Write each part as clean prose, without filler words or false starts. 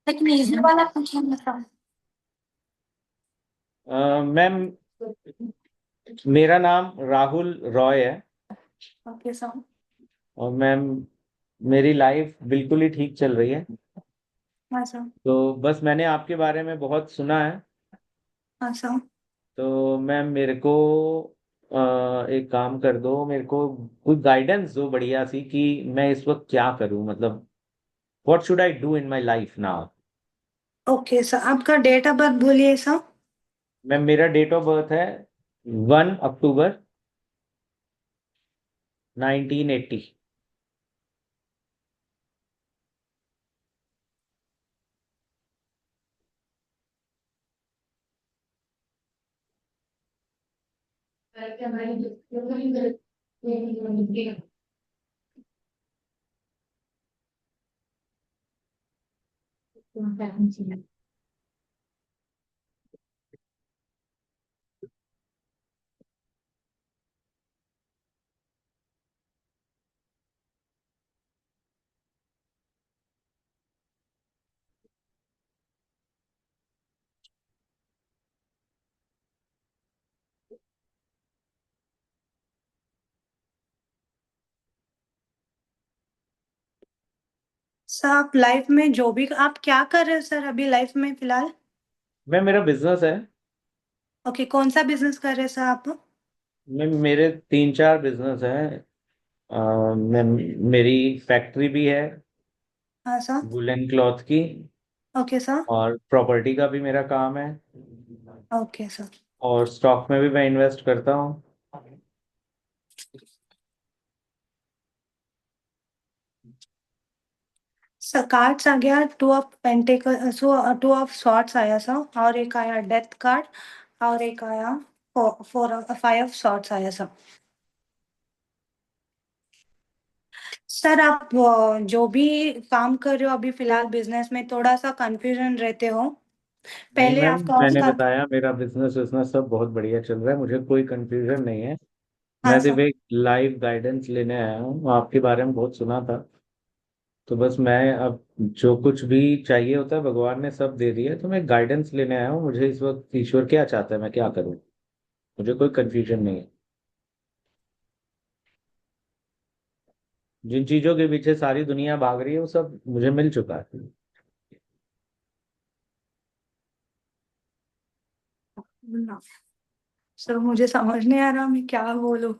लेकिन इजी वाला पूछिए मतलब। मैम, मेरा नाम राहुल रॉय है। Okay sir. और मैम, मेरी लाइफ बिल्कुल ही ठीक चल रही है। हाँ सर। तो बस मैंने आपके बारे में बहुत सुना है। हाँ सर। तो मैम मेरे को एक काम कर दो, मेरे को कुछ गाइडेंस दो बढ़िया सी कि मैं इस वक्त क्या करूं, मतलब what should I do in my life now. Okay sir, आपका डेट ऑफ बर्थ बोलिए सर। मैम, मेरा डेट ऑफ बर्थ है 1 अक्टूबर 1980। सर आप लाइफ में जो भी आप क्या कर रहे हो सर अभी लाइफ में फिलहाल? मैम, मेरा बिजनेस है। ओके, कौन सा बिजनेस कर रहे हैं सर आप? मैम, मेरे 3-4 बिजनेस हैं। मैम, मेरी फैक्ट्री भी है हाँ सर। वुलन क्लॉथ की। Okay sir. और प्रॉपर्टी का भी मेरा काम है। Okay sir. और स्टॉक में भी मैं इन्वेस्ट करता हूँ। सर कार्ड्स आ गया, two of pentacle, so two of swords आया सर, और एक आया डेथ कार्ड, और एक आया फोर फाइव ऑफ सॉर्ट्स आया सर। सर आप जो भी काम कर रहे हो अभी फिलहाल बिजनेस में थोड़ा सा कंफ्यूजन रहते हो। नहीं पहले मैम, आप कौन मैंने सा? बताया मेरा बिजनेस बिजनेस सब बहुत बढ़िया चल रहा है, मुझे कोई कंफ्यूजन नहीं है। हाँ मैं सिर्फ सर। एक लाइव गाइडेंस लेने आया हूँ, आपके बारे में बहुत सुना था। तो बस मैं अब जो कुछ भी चाहिए होता है भगवान ने सब दे दिया है, तो मैं गाइडेंस लेने आया हूँ। मुझे इस वक्त ईश्वर क्या चाहता है मैं क्या करूँ, मुझे कोई कंफ्यूजन नहीं है। जिन चीजों के पीछे सारी दुनिया भाग रही है वो सब मुझे मिल चुका है। सर मुझे समझ नहीं आ रहा मैं क्या बोलूं।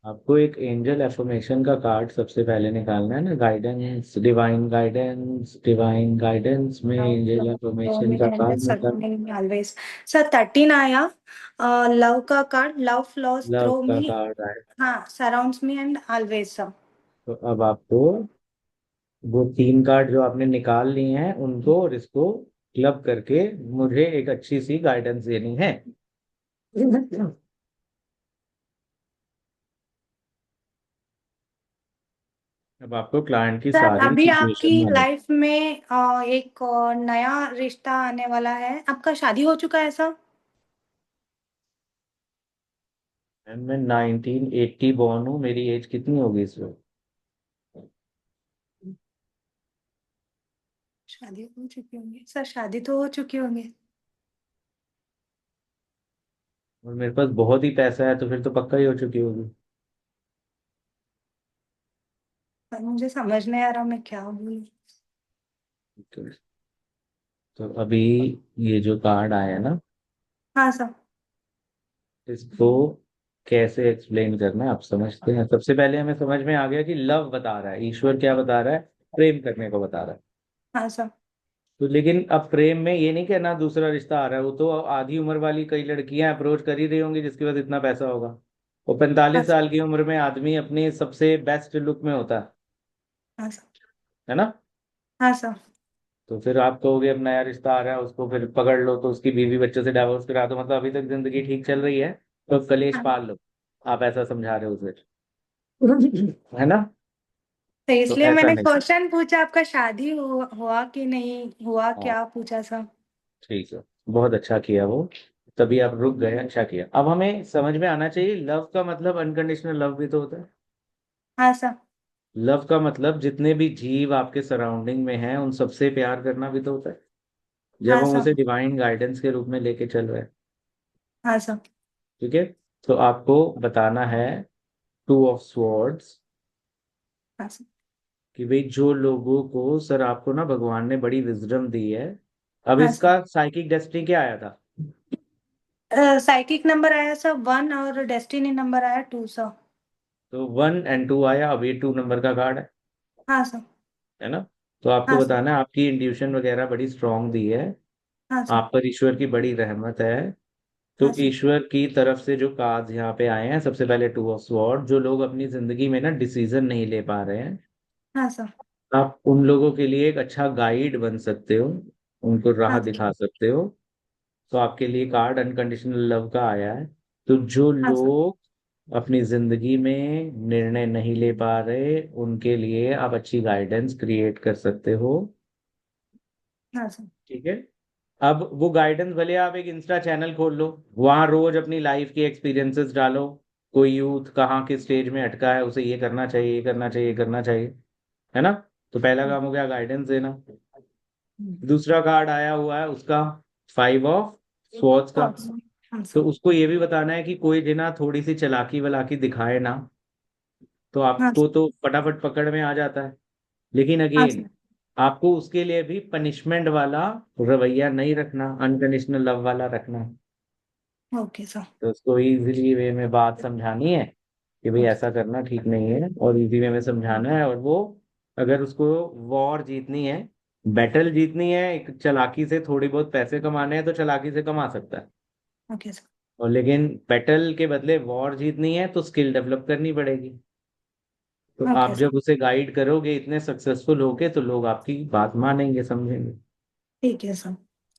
आपको एक एंजल एफर्मेशन का कार्ड सबसे पहले निकालना है ना, गाइडेंस, डिवाइन गाइडेंस में एंजल एफर्मेशन का कार्ड निकाल। ऑलवेज। सर 13 आया, लव का card, love flows love through का मी। कार्ड आए। हाँ, surrounds me and always sir. तो अब आपको वो 3 कार्ड जो आपने निकाल लिए हैं उनको और इसको क्लब करके मुझे एक अच्छी सी गाइडेंस देनी है। अब आपको क्लाइंट की सर सारी अभी आपकी सिचुएशन मालूम। लाइफ में एक नया रिश्ता आने वाला है, आपका शादी हो चुका है सर? मैं 1980 बॉर्न हूँ, मेरी एज कितनी होगी इस वक्त? शादी हो चुकी होंगी सर, शादी तो हो चुकी होंगी। और मेरे पास बहुत ही पैसा है, तो फिर तो पक्का ही हो चुकी होगी। पर मुझे समझ नहीं आ रहा मैं क्या बोलूं। तो अभी ये जो कार्ड आया है ना, हाँ सर। इसको कैसे एक्सप्लेन करना है आप समझते हैं? सबसे पहले हमें समझ में आ गया कि लव बता रहा है, ईश्वर क्या बता रहा है, प्रेम करने को बता रहा है। हाँ सर। तो लेकिन अब प्रेम में ये नहीं कहना दूसरा रिश्ता आ रहा है, वो तो आधी उम्र वाली कई लड़कियां अप्रोच कर ही रही होंगी जिसके पास इतना पैसा होगा। वो हाँ 45 सर। साल की उम्र में आदमी अपने सबसे बेस्ट लुक में होता हाँ सर। है ना? हाँ सर। तो फिर आप कहोगे अब नया रिश्ता आ रहा है उसको फिर पकड़ लो, तो उसकी बीवी बच्चों से डाइवोर्स करा दो, मतलब अभी तक जिंदगी ठीक चल रही है तो अब कलेश हाँ। पाल लो। आप ऐसा समझा रहे हो उसे, है ना? तो तो इसलिए ऐसा मैंने नहीं। क्वेश्चन पूछा, आपका शादी हुआ कि नहीं हुआ, हाँ, क्या पूछा सर? ठीक है। बहुत अच्छा किया वो, तभी आप रुक गए, अच्छा किया। अब हमें समझ में आना चाहिए लव का मतलब अनकंडीशनल लव भी तो होता है। हाँ सर। लव का मतलब जितने भी जीव आपके सराउंडिंग में हैं उन सबसे प्यार करना भी तो होता है, जब हाँ हम सर। उसे डिवाइन गाइडेंस के रूप में लेके चल रहे हैं। हाँ सर। ठीक है। तो आपको बताना है टू ऑफ स्वॉर्ड्स, हाँ सर। कि भाई जो लोगों को सर आपको ना भगवान ने बड़ी विजडम दी है। अब हाँ सर। इसका साइकिक डेस्टिनी क्या आया था? साइकिक नंबर आया सर 1 और डेस्टिनी नंबर आया 2 सर। तो 1 और 2 आया, अब ये 2 नंबर का कार्ड हाँ सर। है ना? तो आपको हाँ सर। बताना है आपकी इंट्यूशन वगैरह बड़ी स्ट्रांग दी है, हाँ सर। आप पर ईश्वर की बड़ी रहमत है। तो हाँ सर। ईश्वर की तरफ से जो कार्ड यहाँ पे आए हैं, सबसे पहले टू ऑफ स्वॉर्ड, जो लोग अपनी जिंदगी में ना डिसीजन नहीं ले पा रहे हैं, हाँ सर। आप उन लोगों के लिए एक अच्छा गाइड बन सकते हो, उनको राह हाँ सर। दिखा सकते हो। तो आपके लिए कार्ड अनकंडीशनल लव का आया है। तो जो हाँ सर। लोग अपनी जिंदगी में निर्णय नहीं ले पा रहे, उनके लिए आप अच्छी गाइडेंस क्रिएट कर सकते हो। हाँ सर। ठीक है। अब वो गाइडेंस भले आप एक इंस्टा चैनल खोल लो, वहां रोज अपनी लाइफ के एक्सपीरियंसेस डालो, कोई यूथ कहाँ किस स्टेज में अटका है, उसे ये करना चाहिए, ये करना चाहिए, ये करना चाहिए, है ना? तो पहला काम हो गया गाइडेंस देना। दूसरा कार्ड आया हुआ है उसका 5 ऑफ स्वॉर्ड्स का। हाँ सर। हाँ तो सर। उसको ये भी बताना है कि कोई जना थोड़ी सी चालाकी वलाकी दिखाए ना, तो हाँ आपको सर। तो फटाफट पकड़ में आ जाता है। लेकिन हाँ अगेन, सर। आपको उसके लिए भी पनिशमेंट वाला रवैया नहीं रखना, अनकंडीशनल लव वाला रखना है। Okay sir. तो उसको इजीली वे में बात समझानी है कि भाई ओके। ऐसा करना ठीक नहीं है, और इजी वे में समझाना है। और वो, अगर उसको वॉर जीतनी है, बैटल जीतनी है, एक चालाकी से थोड़ी बहुत पैसे कमाने हैं, तो चालाकी से कमा सकता है। Okay sir. और लेकिन बैटल के बदले वॉर जीतनी है तो स्किल डेवलप करनी पड़ेगी। तो ओके आप सर। जब उसे गाइड करोगे इतने सक्सेसफुल होगे, तो लोग आपकी बात मानेंगे, समझेंगे, ठीक है सर।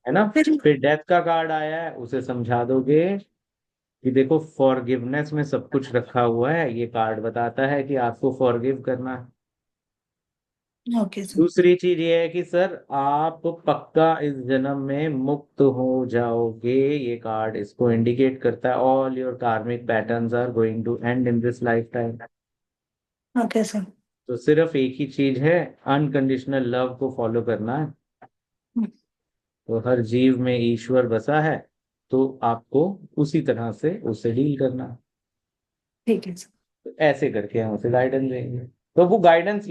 है ना? फिर। फिर डेथ का कार्ड आया है, उसे समझा दोगे कि देखो फॉरगिवनेस में सब कुछ रखा हुआ है, ये कार्ड बताता है कि आपको फॉरगिव करना है। Okay sir. दूसरी चीज ये है कि सर आप पक्का इस जन्म में मुक्त हो जाओगे, ये कार्ड इसको इंडिकेट करता है, all your karmic patterns are going to end in this life time. Okay sir. तो सिर्फ एक ही चीज है, अनकंडीशनल लव को फॉलो करना है। तो हर जीव में ईश्वर बसा है, तो आपको उसी तरह से उससे डील करना है। ठीक है सर। तो ऐसे करके हम उसे गाइडेंस देंगे। तो वो गाइडेंस